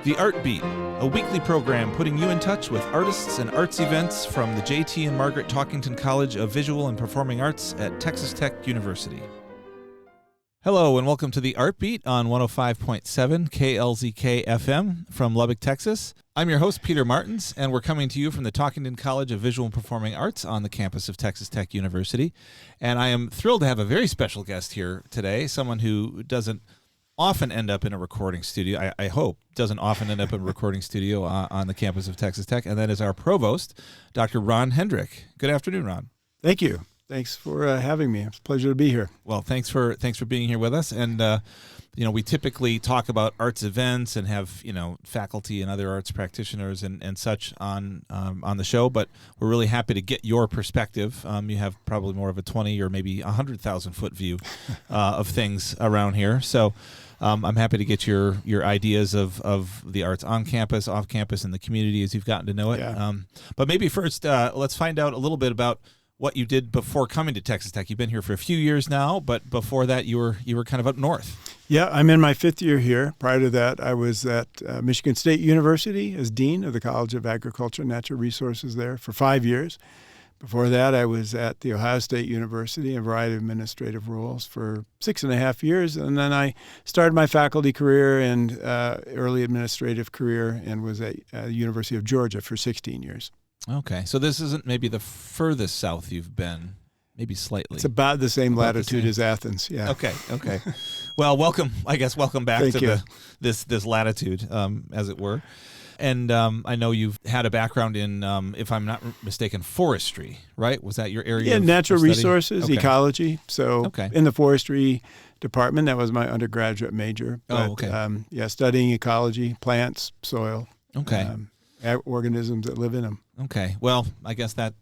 The Art Beat, a weekly program putting you in touch with artists and arts events from the J.T. and Margaret Talkington College of Visual and Performing Arts at Texas Tech University. Hello and welcome to the Art Beat on 105.7 KLZK FM from Lubbock, Texas. I'm your host, Peter Martins, and we're coming to you from the Talkington College of Visual and Performing Arts on the campus of Texas Tech University. And I am thrilled to have a very special guest here today, someone who doesn't often end up in a recording studio, I hope, doesn't often end up in a recording studio on the campus of Texas Tech, and that is our Provost, Dr. Ron Hendrick. Good afternoon, Ron. Thank you. Thanks for having me. It's a pleasure to be here. Well, thanks for being here with us. And we typically talk about arts events and have faculty and other arts practitioners and such on the show. But we're really happy to get your perspective. You have probably more of a 20 or maybe 100,000 foot view of things around here. So I'm happy to get your ideas of the arts on campus, off campus, and the community as you've gotten to know it. Yeah. But maybe first, let's find out a little bit about what you did before coming to Texas Tech. You've been here for a few years now, but before that, you were kind of up north. Yeah, I'm in my fifth year here. Prior to that, I was at Michigan State University as Dean of the College of Agriculture and Natural Resources there for 5 years. Before that, I was at The Ohio State University in a variety of administrative roles for 6.5 years. And then I started my faculty career and early administrative career and was at the University of Georgia for 16 years. Okay, so this isn't maybe the furthest south you've been, maybe slightly. It's about the same latitude as Athens, yeah. Okay. Well, welcome back Thank to you. this latitude, as it were. And I know you've had a background in, if I'm not mistaken, forestry, right? Was that your area? Yeah, of natural study? resources, Okay. ecology. So Okay. in the forestry department, that was my undergraduate major. But, okay. Studying ecology, plants, soil, Okay. Organisms that live in them. Okay. Well, I guess that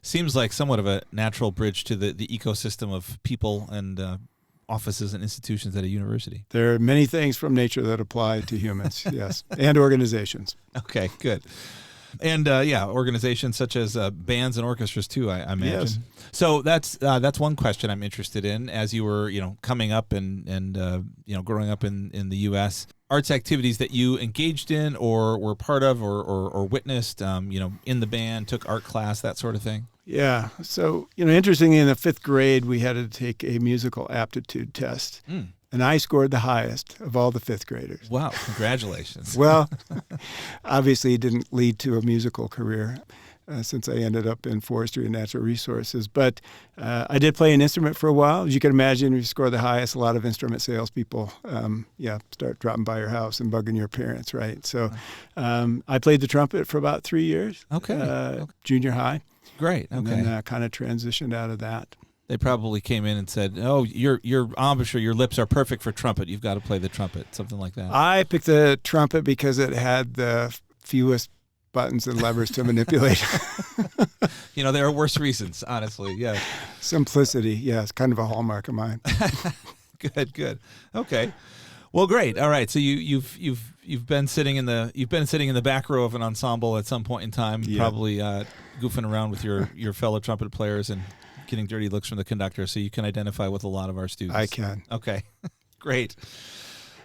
seems like somewhat of a natural bridge to the ecosystem of people and offices and institutions at a university. There are many things from nature that apply to humans, yes, and organizations. Okay, good. And organizations such as bands and orchestras too, I imagine. Yes. So that's one question I'm interested in as you were coming up and growing up in the U.S. Arts activities that you engaged in or were part of or witnessed, in the band, took art class, that sort of thing. Yeah. So, interestingly, in the fifth grade, we had to take a musical aptitude test. And I scored the highest of all the fifth graders. Wow. Congratulations. Well, obviously it didn't lead to a musical career since I ended up in forestry and natural resources. But I did play an instrument for a while. As you can imagine, if you score the highest, a lot of instrument salespeople start dropping by your house and bugging your parents, right? So I played the trumpet for about 3 years. Okay. Junior high. Great. Okay. And then kind of transitioned out of that. They probably came in and said, "Oh, your embouchure, your lips are perfect for trumpet. You've got to play the trumpet," something like that. I picked the trumpet because it had the fewest buttons and levers to manipulate. There are worse reasons, honestly. Yeah. Simplicity, yes, kind of a hallmark of mine. Good. Okay. Well, great. All right. So you've been sitting in the back row of an ensemble at some point in time, probably goofing around with your fellow trumpet players and getting dirty looks from the conductor, so you can identify with a lot of our students. I can. Okay, great.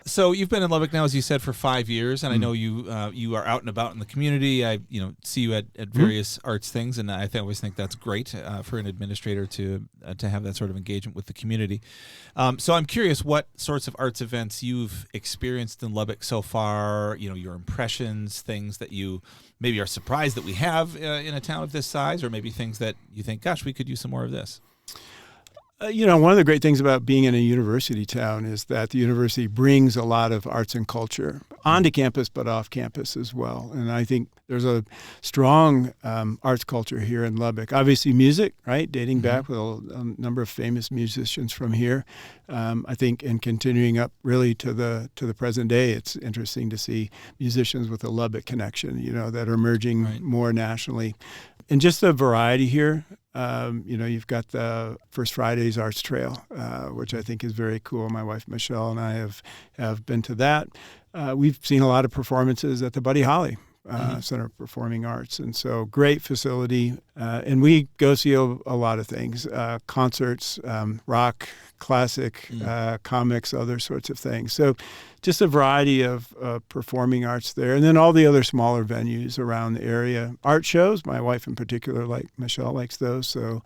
So you've been in Lubbock now, as you said, for 5 years, and I know you are out and about in the community. I see you at various arts things, and I always think that's great for an administrator to have that sort of engagement with the community. So I'm curious what sorts of arts events you've experienced in Lubbock so far. Your impressions, things that you maybe are surprised that we have in a town of this size, or maybe things that you think, gosh, we could use some more of this. One of the great things about being in a university town is that the university brings a lot of arts and culture onto campus, but off campus as well. And I think there's a strong arts culture here in Lubbock. Obviously music, right, dating back with a number of famous musicians from here. I think, and continuing up really to the present day, it's interesting to see musicians with a Lubbock connection, that are emerging more nationally. And just the variety here. You've got the First Friday's Arts Trail, which I think is very cool. My wife Michelle and I have been to that. We've seen a lot of performances at the Buddy Holly Center for Performing Arts. And so great facility. And we go see a lot of things, concerts, rock, classic, comics, other sorts of things. So just a variety of performing arts there. And then all the other smaller venues around the area. Art shows, my wife in particular, like Michelle, likes those. So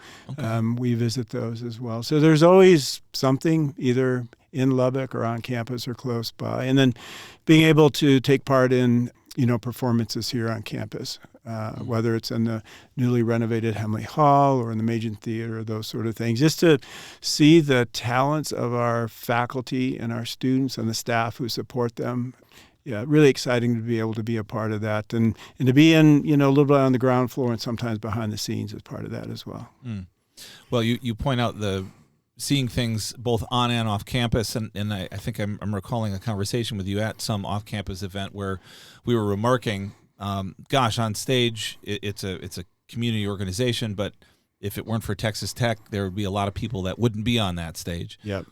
we visit those as well. So there's always something either in Lubbock or on campus or close by. And then being able to take part in performances here on campus, whether it's in the newly renovated Hemley Hall or in the Majan Theater, those sort of things, just to see the talents of our faculty and our students and the staff who support them. Yeah, really exciting to be able to be a part of that and to be in, a little bit on the ground floor and sometimes behind the scenes as part of that as well. Well, you point out seeing things both on and off campus, and I think I'm recalling a conversation with you at some off-campus event where we were remarking, on stage it's a community organization, but if it weren't for Texas Tech, there would be a lot of people that wouldn't be on that stage. Yep.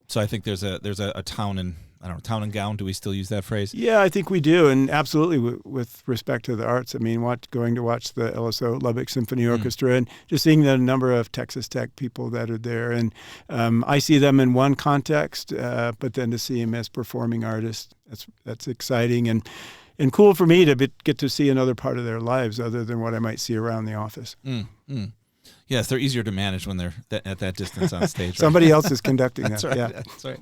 So I think there's a town and town and gown. Do we still use that phrase? Yeah, I think we do, and absolutely with respect to the arts. I mean, going to watch the LSO Lubbock Symphony Orchestra and just seeing the number of Texas Tech people that are there, and I see them in one context, but then to see them as performing artists, that's exciting and cool for me to get to see another part of their lives other than what I might see around the office. Yes, they're easier to manage when they're at that distance on stage. Right? Somebody else is conducting That's that. right. Yeah. That's right.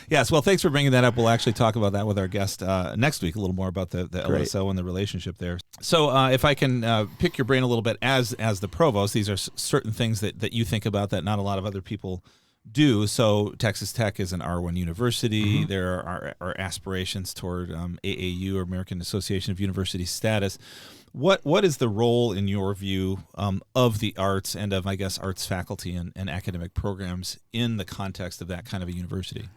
Yes. Well, thanks for bringing that up. We'll actually talk about that with our guest next week, a little more about the LSO and the relationship there. So if I can pick your brain a little bit as the provost, these are certain things that you think about that not a lot of other people do. So Texas Tech is an R1 university. There are aspirations toward AAU, or American Association of University status. What is the role, in your view, of the arts and of, I guess, arts faculty and academic programs in the context of that kind of a university?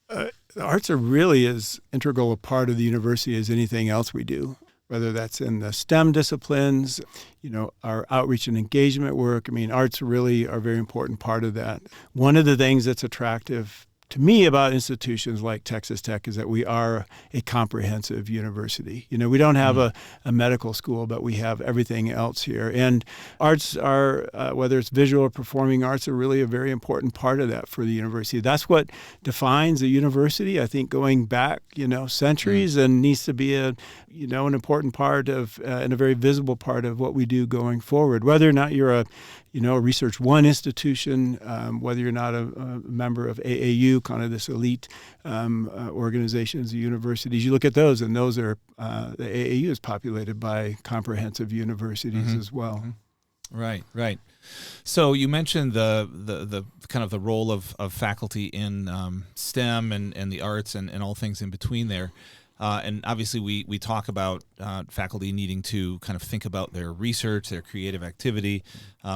The arts are really as integral a part of the university as anything else we do, whether that's in the STEM disciplines, our outreach and engagement work. I mean, arts really are a very important part of that. One of the things that's attractive to me about institutions like Texas Tech is that we are a comprehensive university. We don't have a medical school, but we have everything else here. And arts are, whether it's visual or performing arts, are really a very important part of that for the university. That's what defines a university, I think, going back, centuries, and needs to be an important part of, and a very visible part of what we do going forward. Whether or not you're a Research One institution, whether you're not a member of AAU, kind of this elite organizations, universities, you look at those, and those are, the AAU is populated by comprehensive universities as well. Right. So you mentioned the kind of the role of faculty in STEM and the arts and all things in between there. And obviously we talk about faculty needing to kind of think about their research, their creative activity,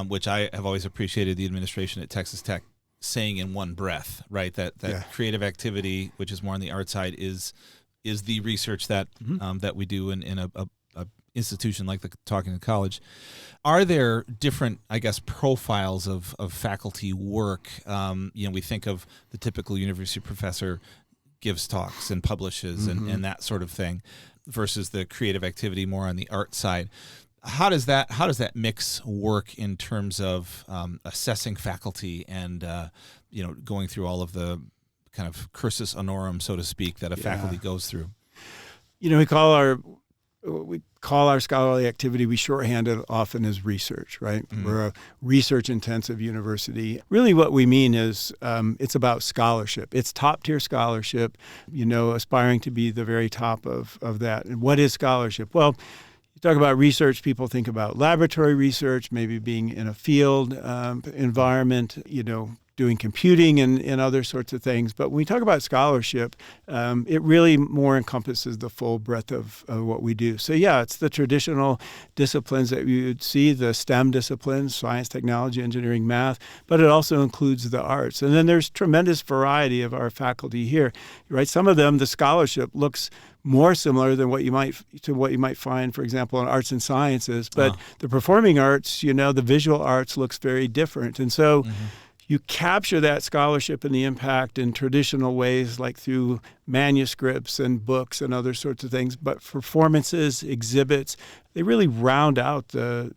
which I have always appreciated the administration at Texas Tech saying in one breath, right? That creative activity, which is more on the art side, is the research that that we do in a institution like the Talking College. Are there different, I guess, profiles of faculty work? We think of the typical university professor gives talks and publishes and that sort of thing versus the creative activity more on the art side. How does that mix work in terms of assessing faculty and going through all of the kind of cursus honorum, so to speak, that a faculty goes through? We call our scholarly activity, we shorthand it often as research, right? We're a research-intensive university. Really what we mean is it's about scholarship. It's top-tier scholarship, aspiring to be the very top of that. And what is scholarship? Well, you talk about research, people think about laboratory research, maybe being in a field environment, doing computing and other sorts of things. But when we talk about scholarship, it really more encompasses the full breadth of what we do. So it's the traditional disciplines that you would see, the STEM disciplines, science, technology, engineering, math, but it also includes the arts. And then there's tremendous variety of our faculty here, right? Some of them, the scholarship looks more similar than what you might find, for example, in arts and sciences. But the performing arts, the visual arts looks very different. And so you capture that scholarship and the impact in traditional ways, like through manuscripts and books and other sorts of things. But performances, exhibits, they really round out the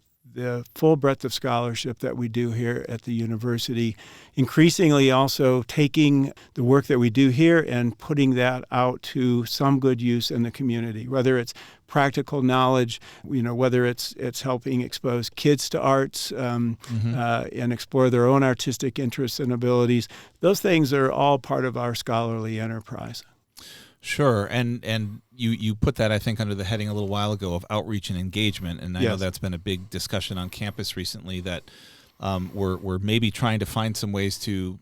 full breadth of scholarship that we do here at the university, increasingly also taking the work that we do here and putting that out to some good use in the community, whether it's practical knowledge, whether it's helping expose kids to arts and explore their own artistic interests and abilities. Those things are all part of our scholarly enterprise. Sure, and you put that, I think, under the heading a little while ago of outreach and engagement, and I know that's been a big discussion on campus recently, that we're maybe trying to find some ways to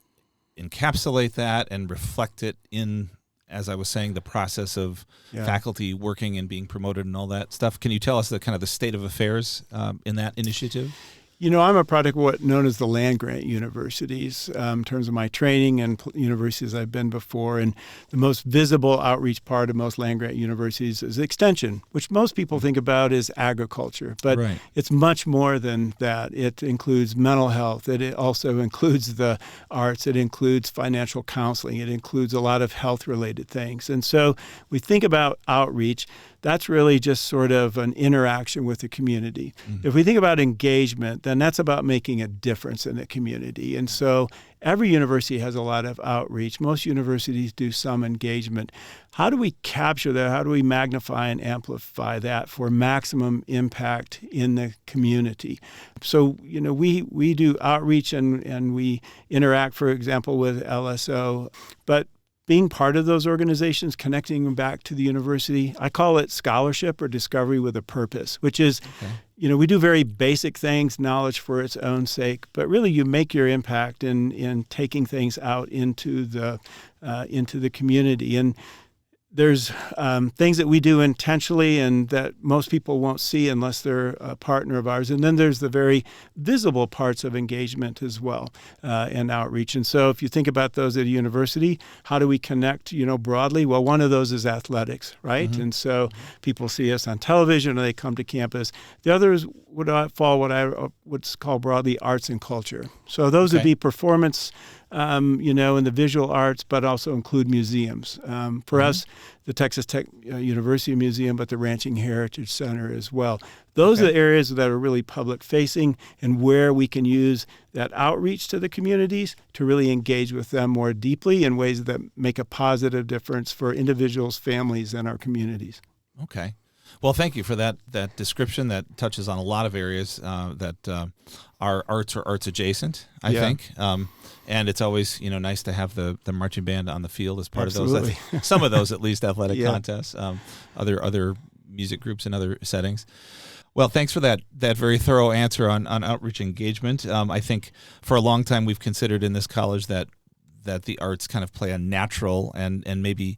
encapsulate that and reflect it in, as I was saying, the process of faculty working and being promoted and all that stuff. Can you tell us the kind of the state of affairs in that initiative? I'm a product of what known as the land-grant universities in terms of my training and universities I've been before. And the most visible outreach part of most land-grant universities is extension, which most people think about as agriculture. But it's much more than that. It includes mental health. It also includes the arts. It includes financial counseling. It includes a lot of health-related things. And so we think about outreach. That's really just sort of an interaction with the community. If we think about engagement, then that's about making a difference in the community. And so every university has a lot of outreach. Most universities do some engagement. How do we capture that? How do we magnify and amplify that for maximum impact in the community? So, we do outreach and we interact, for example, with LSO, but being part of those organizations, connecting them back to the university, I call it scholarship or discovery with a purpose, which is, we do very basic things, knowledge for its own sake, but really you make your impact in taking things out into the community. And there's things that we do intentionally and that most people won't see unless they're a partner of ours. And then there's the very visible parts of engagement as well and outreach. And so if you think about those at a university, how do we connect, broadly? Well, one of those is athletics, right? And so people see us on television or they come to campus. The others would fall what I would call broadly arts and culture. So those would be performance, in the visual arts, but also include museums. For us, the Texas Tech University Museum, but the Ranching Heritage Center as well. Those are the areas that are really public-facing and where we can use that outreach to the communities to really engage with them more deeply in ways that make a positive difference for individuals, families, and our communities. Okay. Well, thank you for that description that touches on a lot of areas that are arts or arts adjacent, I think. And it's always, nice to have the marching band on the field as part of those. Some of those, at least, athletic contests, other music groups and other settings. Well, thanks for that very thorough answer on outreach engagement. I think for a long time we've considered in this college that the arts kind of play a natural and maybe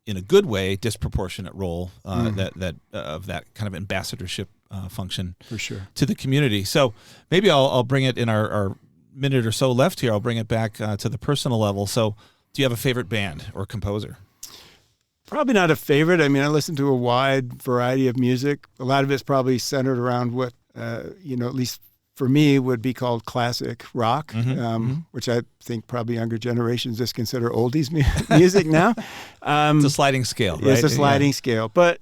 in a good way disproportionate role that of that kind of ambassadorship function for sure to the community. So maybe I'll bring it in our minute or so left here. I'll bring it back to the personal level. So do you have a favorite band or composer? Probably not a favorite. I mean, I listen to a wide variety of music. A lot of it's probably centered around what, at least for me, would be called classic rock, which I think probably younger generations just consider oldies music now. It's a sliding scale, right? It's a sliding scale. But,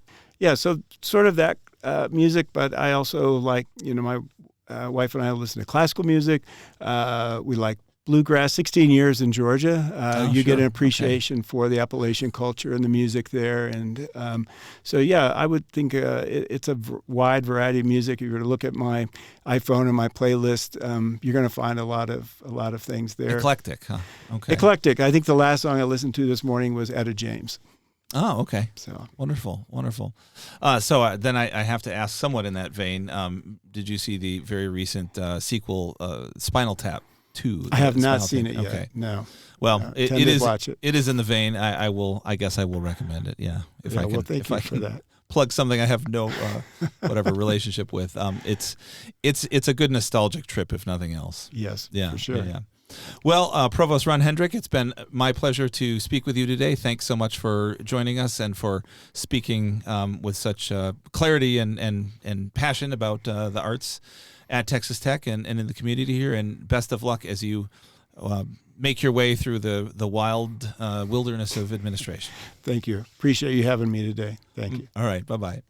so sort of that music, but I also like, my wife and I listen to classical music. We like bluegrass. 16 years in Georgia, you get an appreciation for the Appalachian culture and the music there. And I would think it's a wide variety of music. If you were to look at my iPhone and my playlist, you're going to find a lot of things there. Eclectic, huh? Okay. Eclectic. I think the last song I listened to this morning was Etta James. Oh, okay. So wonderful. So then I have to ask, somewhat in that vein, did you see the very recent sequel, Spinal Tap 2? I have not seen it yet. Okay. No. Well, it is in the vein. I guess I will recommend it. Yeah. If I can for that. Plug something I have no whatever relationship with. It's a good nostalgic trip, if nothing else. Yes. Yeah. For sure. Yeah. Well, Provost Ron Hendrick, it's been my pleasure to speak with you today. Thanks so much for joining us and for speaking with such clarity and passion about the arts at Texas Tech and in the community here. And best of luck as you make your way through the wild wilderness of administration. Thank you. Appreciate you having me today. Thank you. All right. Bye-bye.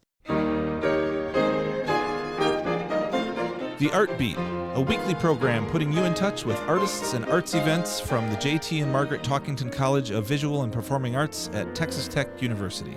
The Art Beat, a weekly program putting you in touch with artists and arts events from the J.T. and Margaret Talkington College of Visual and Performing Arts at Texas Tech University.